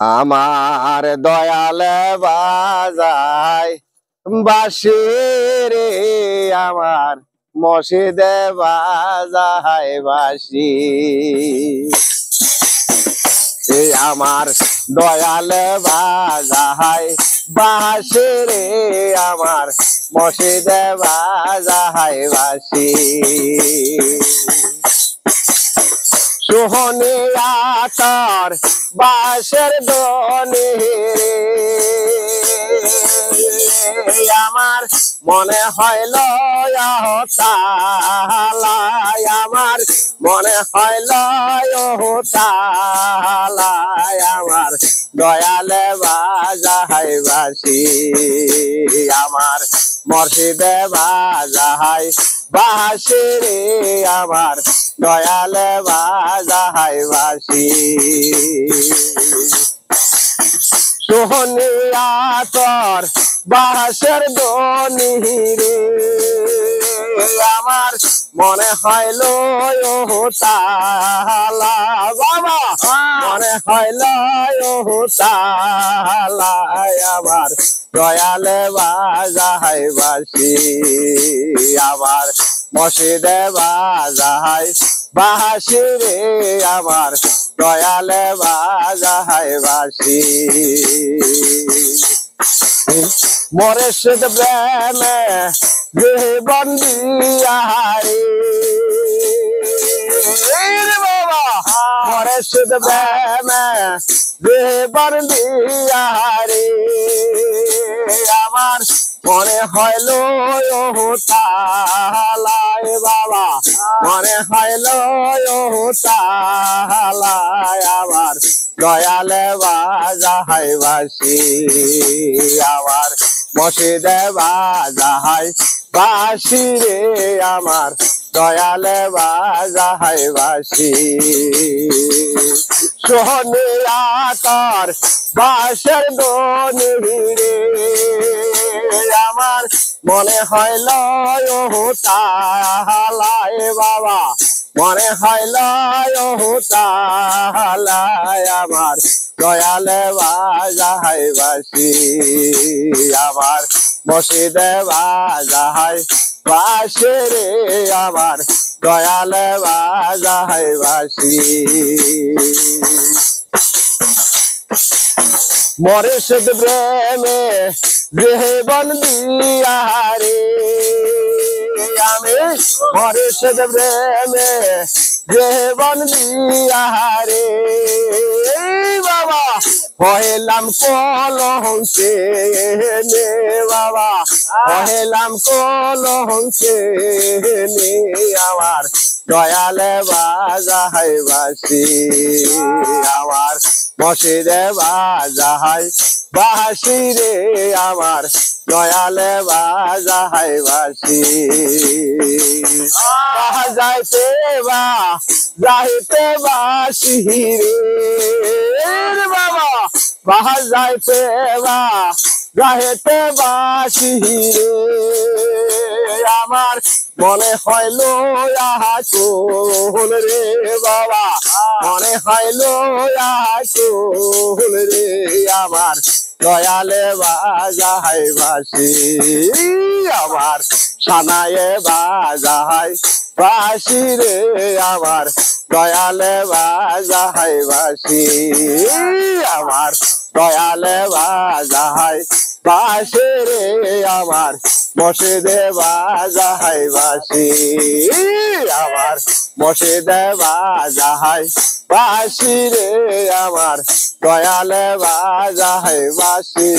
আমার দয়াল বাজায় বাঁশি রে, আমার মসজিদে বাজায় বাঁশি। আমার দয়াল বাজায় বাঁশি রে, আমার মসজিদে বাজায় বাঁশি। সোহনিয়া তার বাঁশের দনি রে, আমার মনে হইল তালাই, আমার মনে হইল তালাই, আমার দয়ালে বাজায় বাঁশি। আমার মসজিদে বাজায় বাঁশি রে, আমার দয়ালে বাজায় বাঁশি। সোহনিয়া তোর বাঁশের দনি রে, আমার মনে হইল তালা বাবা, মনে হইল তালা, আমার দয়ালে বাজায় বাঁশি। আমার মসজিদে বাজায় বাঁশি রে, আমার দয়ালে বাজায় বাঁশি। মরেশদ প্রেমে জীবন দিয়ারে বাবা, মরেশদ প্রেমে জীবন দিয়ারে, আমার মনে হইল তালাই বাবা, মনে হইল তালাই, আমার দয়ালে বাজায় বাঁশি। আমার মসজিদে বাজায় বাঁশি রে, আমার দয়ালে বাজায় বাঁশি। সোহনিয়া তার বাঁশের দনি রে, আমার মনে হইল তালাই বাবা, মনে হইল তালাই, আমার দয়ালে বাজায় বাঁশি। আমার মসজিদে বাজায় বাঁশি রে, আমার দয়ালে বাজায় বাঁশি। মরেশদ প্রেমে জীবন দিয়ারে, আমি মরেশদ প্রেমে জীবন দিয়ারে বাবা, হইলাম কলঙ্কে নে বাবা, হইলাম কলঙ্কে নে, আমার দয়ালে বাজায় বাঁশি। আমার মসজিদে বাজায় বাঁশি রে, আমার দয়ালে বাজায় বাঁশি। বাজাইতে যাইতে বাঁশি রে বাবা, বাজাইতে যাইতে বাঁশি রে, আমার মনে হইল আকুল রে বাবা, মনে হইল আকুল রে, আমার দয়ালে বাজায় বাঁশি। আমার সানায়ে বাজায় বাঁশি রে, আমার দয়ালে বাজায় বাঁশি। আমার দয়ালে বাজায় বাঁশি রে, আমার মসজিদে বাজায় বাঁশি। আমার মসজিদে বাজায় বাঁশি রে, আমার দয়ালে বাজায় বাঁশি।